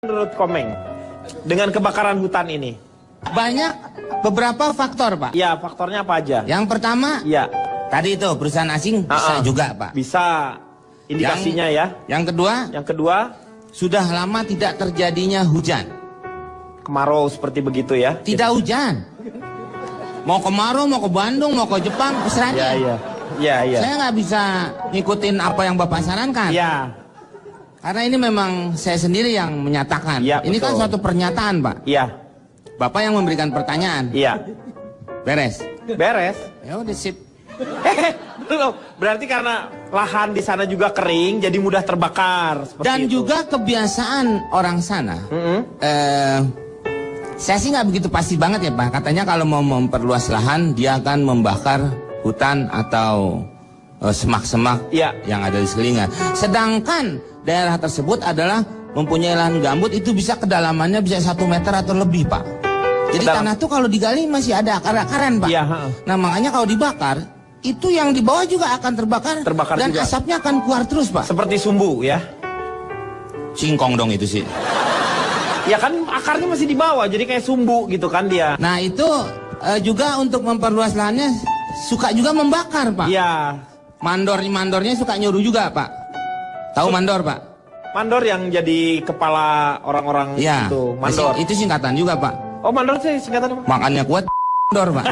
Menurut Komeng, dengan kebakaran hutan ini? Banyak beberapa faktor, Pak. Ya, faktornya apa aja? Yang pertama, ya, tadi itu perusahaan asing bisa juga, Pak. Bisa, indikasinya ya. Yang kedua, sudah lama tidak terjadinya hujan. Kemarau seperti begitu ya? Tidak hujan. Mau kemarau, mau ke Bandung, mau ke Jepang, terserah dia. Iya. Saya nggak bisa ngikutin apa yang Bapak sarankan. Iya. Karena ini memang saya sendiri yang menyatakan. Ya, ini kan betul. suatu pernyataan, Pak. Iya. Bapak yang memberikan pertanyaan. Iya. Beres. Beres. Ya udah sip. Belum. Berarti karena lahan di sana juga kering, jadi mudah terbakar. Dan itu. juga kebiasaan orang sana. Saya sih nggak begitu pasti banget ya, Pak. Katanya kalau mau memperluas lahan, dia akan membakar hutan atau semak-semak yang ada di sekelilingnya. Sedangkan daerah tersebut adalah mempunyai lahan gambut, itu bisa kedalamannya bisa 1 meter atau lebih, Pak. Jadi tanah tuh kalau digali masih ada akar-akaran, Pak. Ya, nah makanya kalau dibakar, itu yang di bawah juga akan terbakar dan juga asapnya akan keluar terus, Pak. Seperti sumbu ya. Singkong dong itu sih. Ya kan akarnya masih di bawah, jadi kayak sumbu gitu kan dia. Nah itu juga untuk memperluas lahannya suka juga membakar, Pak. Iya. Mandornya suka nyuruh juga, Pak. Tahu mandor, Pak? Mandor yang jadi kepala orang-orang itu. Mandor. Itu singkatan juga, Pak. Oh, mandor sih singkatan apa? Makannya kuat mandor, Pak.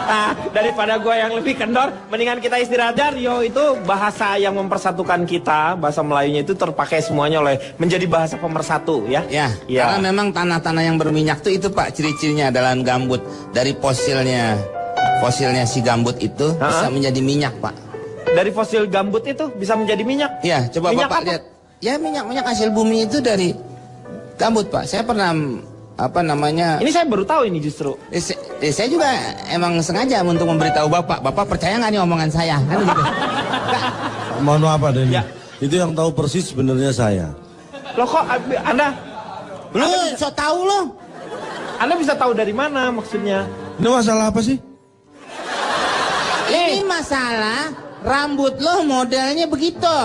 Nah, daripada gua yang lebih kendor, mendingan kita istirahat. Rio, itu bahasa yang mempersatukan kita, bahasa Melayunya itu terpakai semuanya menjadi bahasa pemersatu ya. Ya. Karena memang tanah-tanah yang berminyak itu Pak, ciri-cirinya adalah gambut. Dari fosilnya si gambut itu bisa menjadi minyak, Pak. Dari fosil gambut itu bisa menjadi minyak? Ya, coba minyak Bapak lihat. Ya, minyak hasil bumi itu dari gambut, Pak. Saya pernah ini saya baru tahu ini justru. Saya juga emang sengaja untuk memberitahu Bapak. Bapak percaya nggak nih omongan saya? Kan gitu. Mohon maaf Pak Denny. Ya. Itu yang tahu persis sebenarnya saya. Loh kok Anda? Lu so tahu lo? Anda bisa tahu dari mana maksudnya? Ini masalah apa sih? Ini masalah rambut lo modelnya begitu.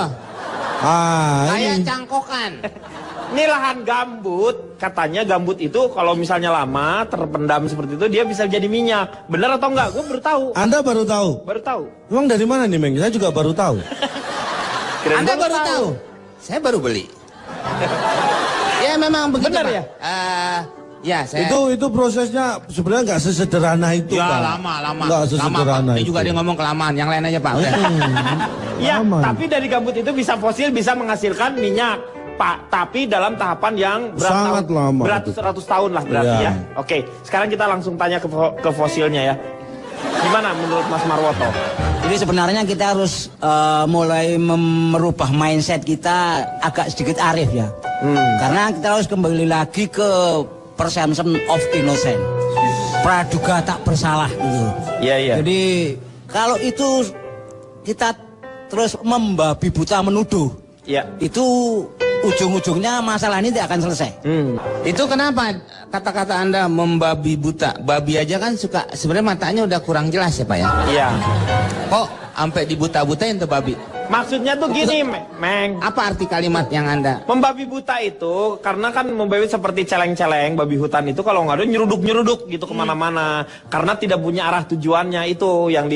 Kayak cangkokan. Ini lahan gambut, katanya gambut itu kalau misalnya lama terpendam seperti itu dia bisa jadi minyak. Benar atau enggak? Gue baru tahu. Anda baru tahu? Baru tahu. Emang dari mana nih, Meng? Saya juga baru tahu. Anda baru tahu? Saya baru beli. Ya memang begitu, benar Pak. Ya? Ya, saya... Itu prosesnya sebenarnya nggak sesederhana itu, ya, Pak. lama. Nggak sesederhana itu. Juga dia ngomong kelamaan. Yang lain aja, Pak. Ya, tapi dari gambut itu bisa fosil, bisa menghasilkan minyak. Pak, tapi dalam tahapan yang sangat lama, beratus-ratus tahun lah berarti ya. Oke, sekarang kita langsung tanya ke fosilnya ya. Gimana menurut Mas Marwoto? Jadi sebenarnya kita harus mulai merubah mindset kita agak sedikit arif ya. Karena kita harus kembali lagi ke presumption of innocent. Praduga tak bersalah gitu. Iya. Jadi kalau itu kita terus membabi buta menuduh, itu ujung-ujungnya masalah ini tidak akan selesai. Itu kenapa kata-kata Anda membabi buta? Babi aja kan suka, sebenarnya matanya udah kurang jelas ya, Pak ya? Iya. Kok sampai dibuta-butain tuh babi? Maksudnya tuh gini, Meng. Apa arti kalimat yang Anda? Membabi buta itu, karena kan membabi seperti celeng-celeng, babi hutan itu kalau nggak ada nyeruduk-nyeruduk gitu kemana-mana. Karena tidak punya arah tujuannya itu yang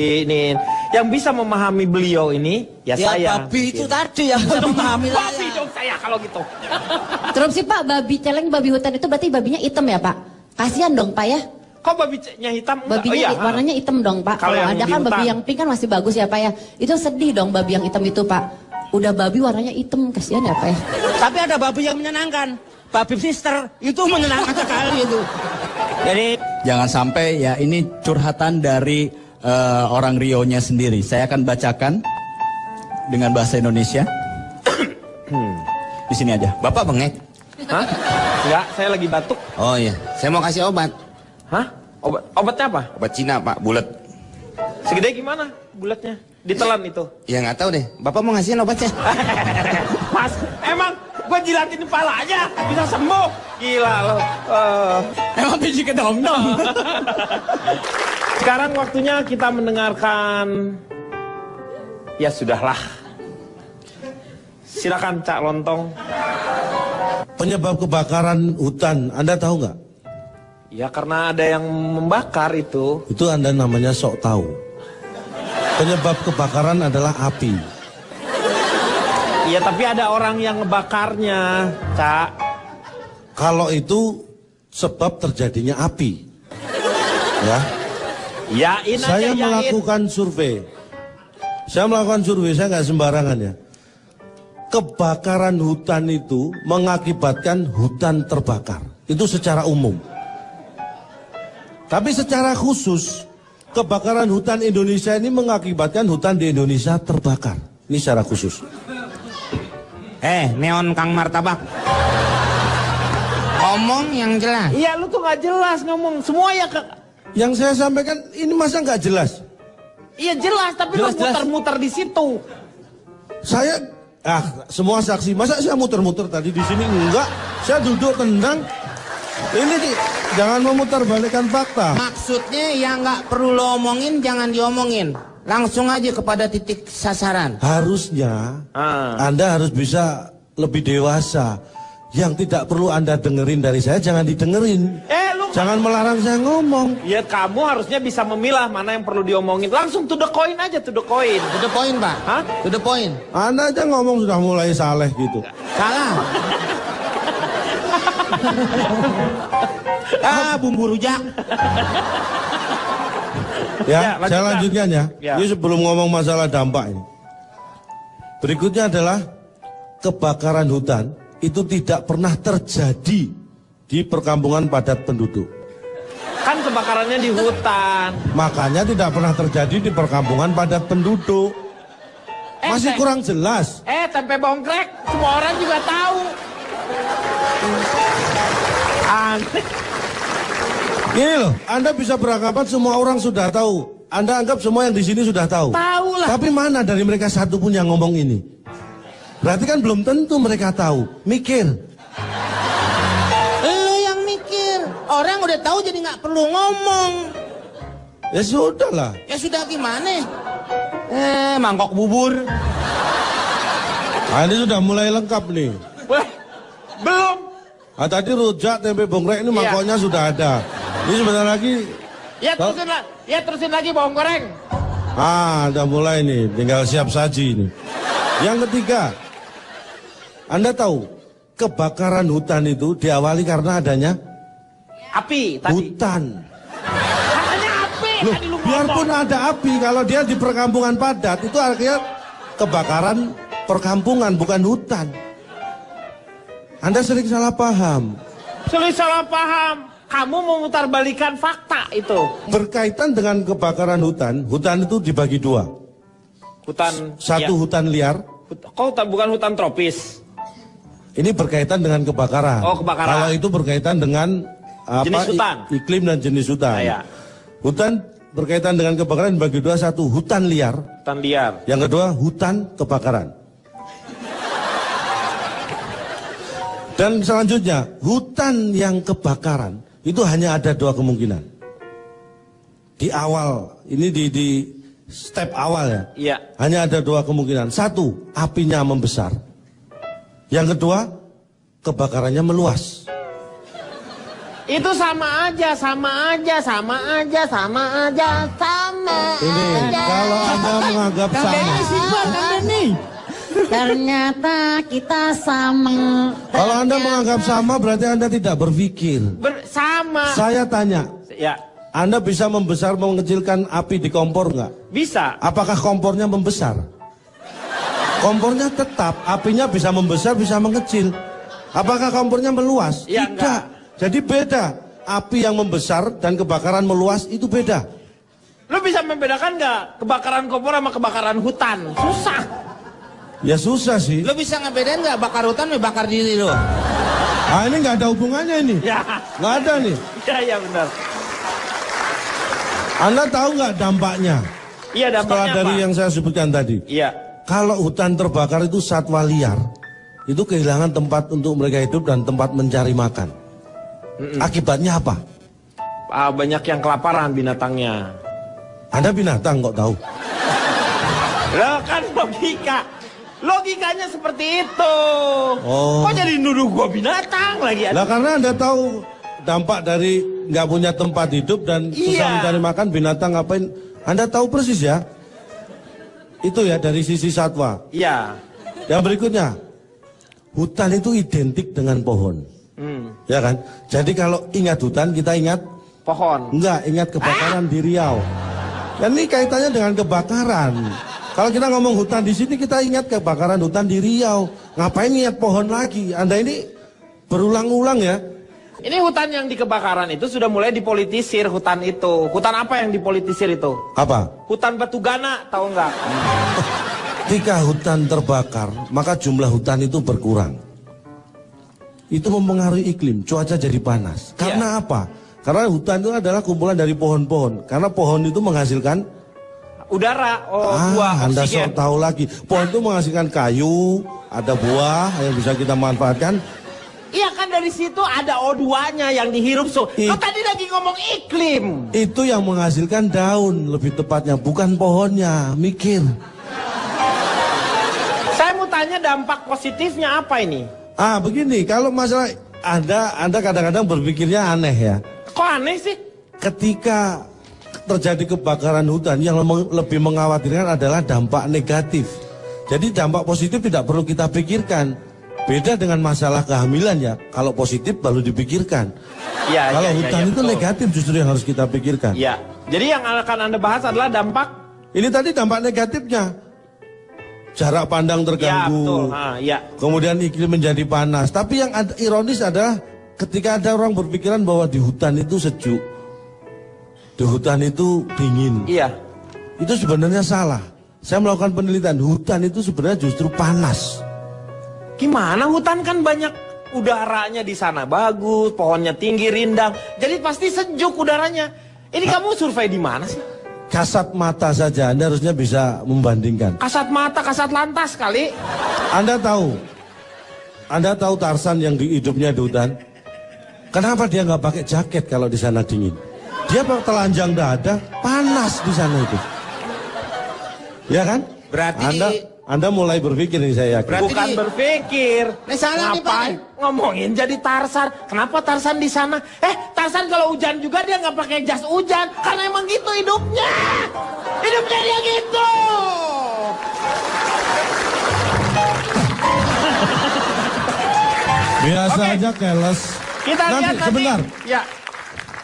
yang bisa memahami beliau ini, ya saya. Babi itu tadi yang bisa memahami saya. Babi dong saya kalau gitu. Terus sih Pak, babi celeng, babi hutan itu berarti babinya hitam ya Pak? Kasihan dong Pak ya? Kok babinya hitam? Babinya warnanya hitam dong Pak. Kalau ada kan babi yang pink kan masih bagus ya Pak ya. Itu sedih dong babi yang hitam itu Pak. Udah babi warnanya hitam, kasihan ya Pak ya. Tapi ada babi yang menyenangkan. Babi sister itu menyenangkan sekali itu. Jadi jangan sampai ya ini curhatan dari orang Rio-nya sendiri. Saya akan bacakan dengan bahasa Indonesia. Di sini aja. Bapak bengek? Hah? Enggak, saya lagi batuk. Oh iya, saya mau kasih obat. Hah? Obatnya apa? Obat Cina, Pak, bulat. Segede gimana bulatnya? Ditelan itu? Ya nggak tahu deh. Bapak mau ngasihin obatnya? Mas, emang gue jilatin kepala aja bisa sembuh? Gila loh. Emang biji kedong-dong. Sekarang waktunya kita mendengarkan. Ya sudahlah. Silakan Cak Lontong. Penyebab kebakaran hutan, Anda tahu nggak? Ya karena ada yang membakar itu. Itu Anda namanya sok tahu. Penyebab kebakaran adalah api. Iya tapi ada orang yang ngebakarnya, Cak. Kalau itu sebab terjadinya api. Ya. Yain aja, Saya yain. melakukan survei. Saya nggak sembarangan ya. Kebakaran hutan itu mengakibatkan hutan terbakar. Itu secara umum. Tapi secara khusus, kebakaran hutan Indonesia ini mengakibatkan hutan di Indonesia terbakar. Ini secara khusus. Neon Kang Martabak. Ngomong yang jelas. Iya lu tuh nggak jelas ngomong. Semua ya Yang saya sampaikan ini masa nggak jelas? Iya jelas tapi lu muter-muter di situ. Saya semua saksi, masa saya muter-muter tadi di sini enggak? Saya duduk tenang. Ini jangan memutarbalikkan fakta. Maksudnya yang nggak perlu lo omongin jangan diomongin. Langsung aja kepada titik sasaran. Harusnya Anda harus bisa lebih dewasa. Yang tidak perlu Anda dengerin dari saya jangan didengerin. Jangan melarang saya ngomong. Ya kamu harusnya bisa memilah mana yang perlu diomongin. Langsung to the point aja, to the point. To the point, Pak. Hah? To the point. Anda aja ngomong sudah mulai saleh gitu. Salah. Bumbu rujak. Ya, saya lanjutkan ya. Ya. Ini sebelum ngomong masalah dampak ini. Berikutnya adalah kebakaran hutan itu tidak pernah terjadi di perkampungan padat penduduk. Kan kebakarannya di hutan. Makanya tidak pernah terjadi di perkampungan padat penduduk. Masih kurang jelas. Tempe bongkrek semua orang juga tahu. Aneh. Ini loh, Anda bisa beranggapan semua orang sudah tahu. Anda anggap semua yang di sini sudah tahu. Tahu lah. Tapi mana dari mereka satu pun yang ngomong ini? Berarti kan belum tentu mereka tahu. Mikir. Lo yang mikir. Orang udah tahu jadi nggak perlu ngomong. Ya sudah lah. Ya sudah gimana? Mangkok bubur. Nah, ini sudah mulai lengkap nih. Wah, belum. Tadi rujak tempe bongkrek ini mangkoknya sudah ada. Ini sebentar lagi. Terusin lagi bawang goreng. Udah mulai nih, tinggal siap saji ini. Yang ketiga, Anda tahu kebakaran hutan itu diawali karena adanya Api tadi. hutan. Katanya api. Loh, Tadi lu biarpun ngomong. ada api, kalau dia di perkampungan padat itu artinya kebakaran perkampungan bukan hutan. Anda sering salah paham. Sering salah paham. Kamu memutarbalikan fakta itu. Berkaitan dengan kebakaran hutan, hutan itu dibagi dua. Hutan. Satu hutan liar. Kok bukan hutan tropis? Ini berkaitan dengan kebakaran. Oh, kebakaran. Kalau itu berkaitan dengan Jenis hutan. Iklim dan jenis hutan. Ya. Hutan berkaitan dengan kebakaran dibagi dua, satu hutan liar. Hutan liar. Yang kedua hutan kebakaran. Dan selanjutnya, hutan yang kebakaran itu hanya ada dua kemungkinan. Di awal, ini di step awal ya. Iya. Hanya ada dua kemungkinan. Satu, apinya membesar. Yang kedua, kebakarannya meluas. Itu sama aja. Ini kalau Anda menganggap sama. Ternyata kita sama. Kalau Anda menganggap sama berarti Anda tidak berpikir. Sama. Saya tanya, Ya, Anda bisa membesar mengecilkan api di kompor nggak? bisa. Apakah kompornya membesar? Kompornya tetap, apinya bisa membesar, bisa mengecil. Apakah kompornya meluas? Ya, Tidak. enggak. Jadi beda. Api yang membesar dan kebakaran meluas itu beda. Lu bisa membedakan nggak kebakaran kompor sama kebakaran hutan? Susah. Ya susah sih. Lo bisa ngebedain nggak bakar hutan sama bakar diri lo? Ini nggak ada hubungannya ini. Ya. Nggak ada nih. Ya benar. Anda tahu nggak dampaknya? Iya Setelah dampaknya dari apa? yang saya sebutkan tadi. Iya. Kalau hutan terbakar itu satwa liar, itu kehilangan tempat untuk mereka hidup dan tempat mencari makan. Akibatnya apa? Banyak yang kelaparan binatangnya. Anda binatang kok tahu? Lah kan logika. Logikanya seperti itu. Oh. Kok jadi nuduh gua binatang lagi? Lah karena Anda tahu dampak dari nggak punya tempat hidup dan susah mencari makan, binatang ngapain? Anda tahu persis ya. Itu ya dari sisi satwa. Iya. Yang berikutnya, hutan itu identik dengan pohon. Ya kan? Jadi kalau ingat hutan, kita ingat Pohon. enggak, ingat kebakaran di Riau. Dan ini kaitannya dengan kebakaran. Kalau kita ngomong hutan di sini, kita ingat kebakaran hutan di Riau. Ngapain ingat pohon lagi? Anda ini berulang-ulang ya. Ini hutan yang di kebakaran itu sudah mulai dipolitisir hutan itu. Hutan apa yang dipolitisir itu? Apa? Hutan Batugana, tahu nggak? Ketika hutan terbakar, maka jumlah hutan itu berkurang. Itu mempengaruhi iklim, cuaca jadi panas. Karena apa? Karena hutan itu adalah kumpulan dari pohon-pohon. Karena pohon itu menghasilkan udara, buah, Anda oksigen. sok tahu lagi. Pohon itu menghasilkan kayu, ada buah yang bisa kita manfaatkan. Iya kan dari situ ada O2-nya yang dihirup. Lo tadi lagi ngomong iklim. Itu yang menghasilkan daun, lebih tepatnya, bukan pohonnya. Mikir. Saya mau tanya dampak positifnya apa ini? Begini, kalau masalah Anda kadang-kadang berpikirnya aneh ya. Kok aneh sih? Ketika terjadi kebakaran hutan, yang lebih mengkhawatirkan adalah dampak negatif. Jadi dampak positif tidak perlu kita pikirkan. Beda dengan masalah kehamilan ya. Kalau positif baru dipikirkan. Ya, kalau hutan itu betul. negatif justru yang harus kita pikirkan. Ya. Jadi yang akan Anda bahas adalah dampak. Ini tadi dampak negatifnya. Jarak pandang terganggu. Ya. Kemudian iklim menjadi panas. Tapi yang ironis adalah ketika ada orang berpikiran bahwa di hutan itu sejuk. Di hutan itu dingin. Iya. Itu sebenarnya salah. Saya melakukan penelitian, hutan itu sebenarnya justru panas. Gimana, hutan kan banyak udaranya di sana bagus, pohonnya tinggi, rindang. Jadi pasti sejuk udaranya. Ini kamu survei di mana sih? Kasat mata saja Anda harusnya bisa membandingkan. Kasat mata, kasat lantas kali. Anda tahu Tarsan yang hidupnya di hutan? Kenapa dia nggak pakai jaket kalau di sana dingin? Dia telanjang dada, panas di sana itu. Ya kan? Berarti Anda mulai berpikir nih, saya yakin. Bukan berpikir. salah nih, Pak. Ngapain ngomongin jadi Tarsan? Kenapa Tarsan di sana? Tarsan kalau hujan juga dia nggak pakai jas hujan, karena emang gitu hidupnya. Hidupnya dia gitu. Biasa aja keles. Kita lihat nanti. Sebentar. Ya.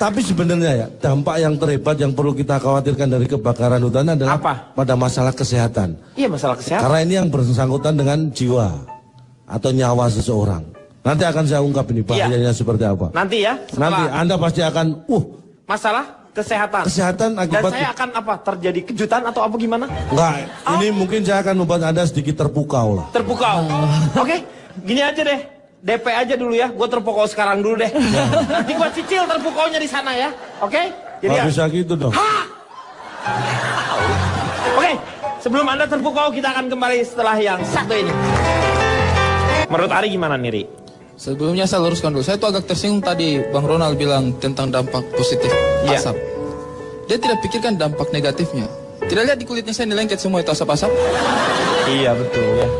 Tapi sebenarnya ya, dampak yang terhebat yang perlu kita khawatirkan dari kebakaran hutan adalah apa? Pada masalah kesehatan. Iya, masalah kesehatan. Karena ini yang bersangkutan dengan jiwa atau nyawa seseorang. Nanti akan saya ungkap ini bahayanya seperti apa. Nanti ya. Nanti Anda pasti akan masalah kesehatan. Kesehatan akibat. Dan saya akan terjadi kejutan atau apa gimana? Enggak, ini mungkin saya akan membuat Anda sedikit terpukau lah. Terpukau. Oke, gini aja deh. DP aja dulu ya, gue terpukau sekarang dulu deh. Nanti gue cicil terpukaunya di sana ya, oke? Jadi Nggak bisa gitu dong. Oke, sebelum Anda terpukau kita akan kembali setelah yang satu ini. Menurut Ari gimana nih, Ri? Sebelumnya saya luruskan dulu, saya tuh agak tersinggung tadi Bang Ronald bilang tentang dampak positif asap. Dia tidak pikirkan dampak negatifnya. Tidak lihat di kulitnya saya ini lengket semua itu asap-asap. Iya betul ya.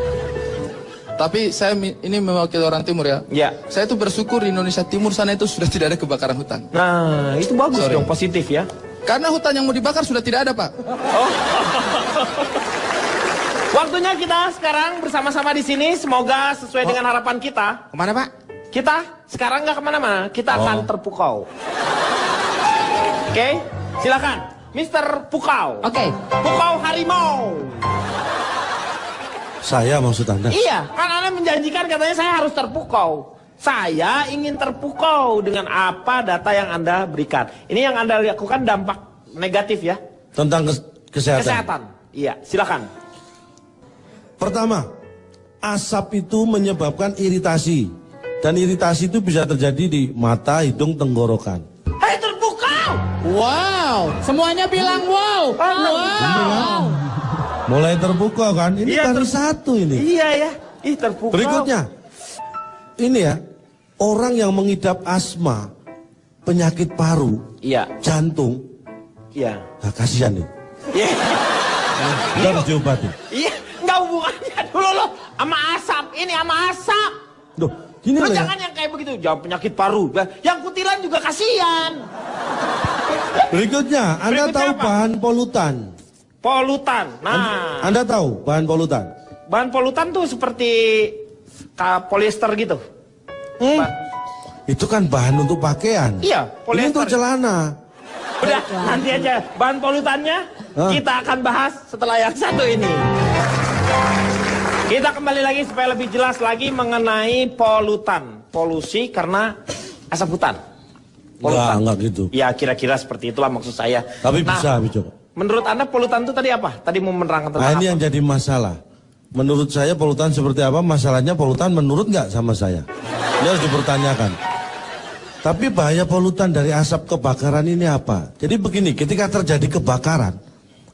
Tapi saya ini mewakili orang timur ya. Iya. Saya tuh bersyukur di Indonesia Timur sana itu sudah tidak ada kebakaran hutan. Nah, itu bagus dong, positif ya. Karena hutan yang mau dibakar sudah tidak ada, Pak. Waktunya kita sekarang bersama-sama di sini, semoga sesuai dengan harapan kita. Kemana, Pak? Kita sekarang nggak kemana-mana, kita akan terpukau. Oke, silakan, Mr. Pukau. Oke. Pukau harimau. Saya maksud Anda? Iya, kan Anda menjanjikan katanya saya harus terpukau. Saya ingin terpukau dengan apa data yang Anda berikan. Ini yang Anda lakukan dampak negatif ya? Tentang kesehatan. Kesehatan. Iya, silakan. Pertama, asap itu menyebabkan iritasi. Dan iritasi itu bisa terjadi di mata, hidung, tenggorokan. Hei, terpukau! Wow, semuanya bilang wow. Wow. Mulai terpukau kan? Ini Iya, baru satu ini. Iya ya, terpukau. Berikutnya, ini ya, orang yang mengidap asma, penyakit paru, Iya. jantung, Iya. kasihan nih. Iya. Nggak harus diobati. Iya, nggak hubungannya dulu loh. sama asap. Ini sama asap. Duh, gini Lu loh ya. jangan yang kayak begitu, jangan penyakit paru. Yang kutilan juga kasihan. Berikutnya, Anda Berikutnya tahu apa? bahan polutan. Polutan. Nah, Anda tahu bahan polutan? bahan polutan tuh seperti polyester gitu. Itu kan bahan untuk pakaian. Iya, Ini polyester. untuk celana. Udah, nanti aja bahan polutannya kita akan bahas setelah yang satu ini. Kita kembali lagi supaya lebih jelas lagi mengenai polutan. Polusi karena asap hutan. Enggak gitu. Ya kira-kira seperti itulah maksud saya. Tapi bisa, Bijo. Menurut Anda polutan itu tadi apa? Tadi mau menerangkan tentang Nah, ini apa? yang jadi masalah. Menurut saya polutan seperti apa? Masalahnya polutan menurut nggak sama saya? Ini harus dipertanyakan. Tapi bahaya polutan dari asap kebakaran ini apa? Jadi begini, ketika terjadi kebakaran,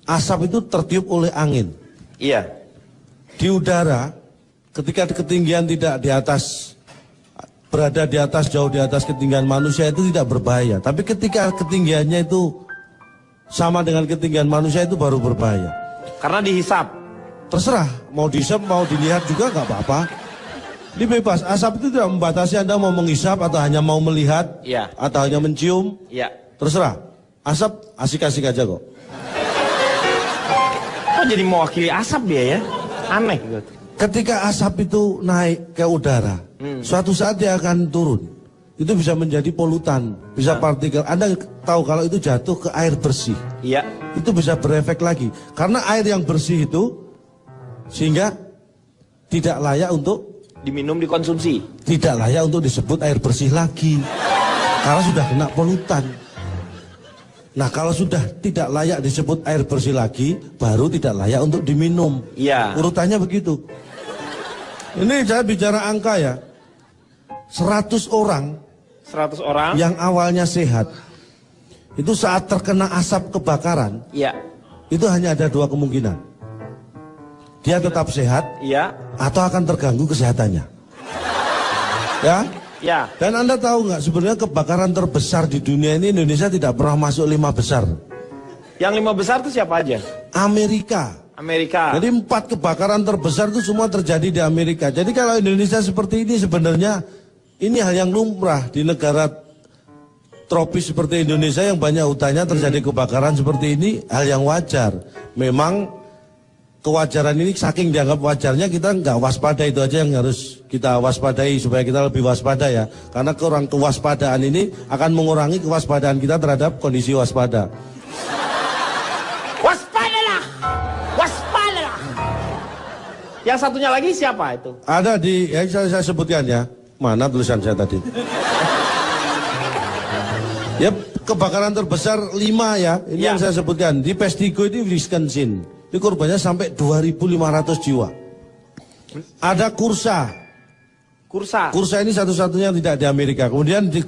asap itu tertiup oleh angin. Iya. Di udara, ketika ketinggian tidak di atas, berada di atas, jauh di atas ketinggian manusia itu tidak berbahaya. Tapi ketika ketinggiannya itu sama dengan ketinggian manusia itu baru berbahaya. Karena dihisap. Terserah, mau dihisap, mau dilihat juga nggak apa-apa. Ini bebas, asap itu tidak membatasi Anda mau menghisap atau hanya mau melihat, Iya. atau hanya mencium. Iya. Terserah, asap asik-asik aja kok. Kok jadi mewakili asap dia ya? Aneh gitu. Ketika asap itu naik ke udara, suatu saat dia akan turun. Itu bisa menjadi polutan, bisa partikel. Anda tahu kalau itu jatuh ke air bersih, Iya. itu bisa berefek lagi. Karena air yang bersih itu, sehingga tidak layak untuk Diminum, dikonsumsi. tidak layak untuk disebut air bersih lagi karena sudah kena polutan. Nah, kalau sudah tidak layak disebut air bersih lagi, baru tidak layak untuk diminum. Iya. Urutannya begitu. Ini saya bicara angka ya. 100 orang 100 orang. yang awalnya sehat, itu saat terkena asap kebakaran, Iya. itu hanya ada 2 kemungkinan. Dia tetap sehat Iya. atau akan terganggu kesehatannya. Ya? Ya. Dan Anda tahu nggak sebenarnya kebakaran terbesar di dunia ini Indonesia tidak pernah masuk 5 besar. Yang 5 besar itu siapa aja? Amerika. Amerika. Jadi 4 kebakaran terbesar itu semua terjadi di Amerika. Jadi kalau Indonesia seperti ini sebenarnya ini hal yang lumrah di negara tropis seperti Indonesia yang banyak hutannya terjadi kebakaran seperti ini, hal yang wajar. Memang kewajaran ini saking dianggap wajarnya kita nggak waspada, itu aja yang harus kita waspadai supaya kita lebih waspada ya. Karena kurang kewaspadaan ini akan mengurangi kewaspadaan kita terhadap kondisi waspada. Waspadalah. Waspadalah. Yang satunya lagi siapa itu? Ada di, ya saya sebutkan ya. Mana tulisan saya tadi? Ya, kebakaran terbesar 5 ya. Ini Ya. yang saya sebutkan. Di Pestigo itu Wisconsin. Ini korbannya sampai 2.500 jiwa. Ada Kursa. Kursa. Kursa ini satu-satunya yang tidak di Amerika. Kemudian di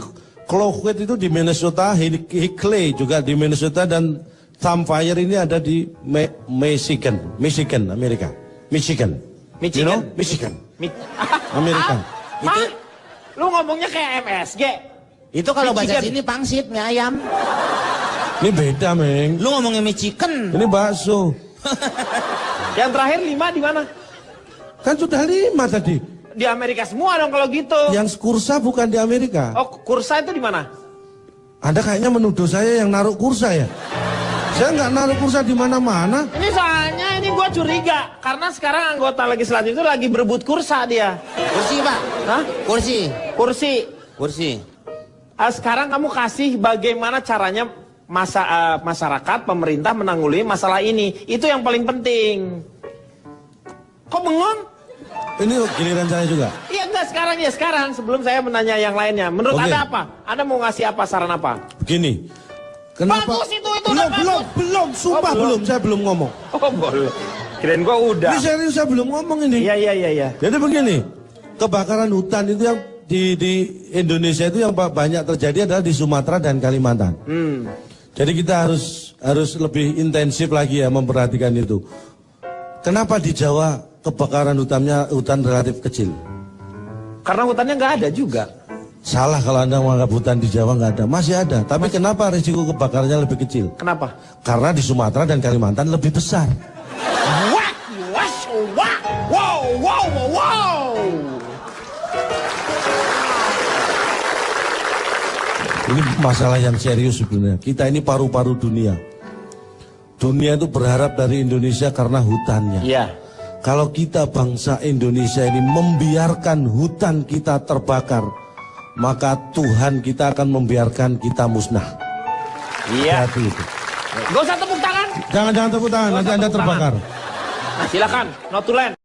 Clawhead itu di Minnesota, Hickley juga di Minnesota, dan Thumbfire ini ada di Michigan, Amerika. Michigan. You know? Michigan. Amerika. Itu lu ngomongnya kayak MSG. Itu kalau bahasa Michigan. sini pangsit, mie ayam. Ini beda, Meng. Lu ngomongnya mie chicken. Ini bakso. Yang terakhir 5 di mana? Kan sudah 5 tadi. Di Amerika semua dong kalau gitu. Yang Kursa bukan di Amerika. Oh, Kursa itu di mana? Anda kayaknya menuduh saya yang naruh Kursa ya? Saya nggak naruh Kursa di mana-mana. Ini soalnya ini gua curiga karena sekarang anggota legislatif itu lagi berebut kursa dia. Kursi, Pak. Hah? Kursi. Kursi. Kursi. Sekarang kamu kasih bagaimana caranya masyarakat, pemerintah menanggulangi masalah ini. Itu yang paling penting. Kok bengong? Ini giliran saya juga. Iya enggak sekarang sebelum saya menanya yang lainnya. Menurut Oke. Anda apa? Anda mau ngasih apa, saran apa? Begini. Kenapa? Bagus itu udah belum, sumpah Oh, belum. belum, saya belum ngomong. Oh boleh. Kirain gua udah. Ini serius saya belum ngomong ini. Iya. Jadi begini, kebakaran hutan itu yang di Indonesia itu yang banyak terjadi adalah di Sumatera dan Kalimantan. Jadi kita harus lebih intensif lagi ya memperhatikan itu. Kenapa di Jawa kebakaran hutan relatif kecil? Karena hutannya nggak ada juga. Salah kalau Anda menganggap hutan di Jawa nggak ada, masih ada. Tapi kenapa risiko kebakarannya lebih kecil? Kenapa? Karena di Sumatera dan Kalimantan lebih besar. Wow, wow. Ini masalah yang serius sebenarnya. Kita ini paru-paru dunia. Dunia itu berharap dari Indonesia karena hutannya. Iya. Kalau kita bangsa Indonesia ini membiarkan hutan kita terbakar, maka Tuhan kita akan membiarkan kita musnah. Iya. Hati itu. Gak usah tepuk tangan. Jangan tepuk tangan, nanti Anda terbakar. Silakan, Notulen.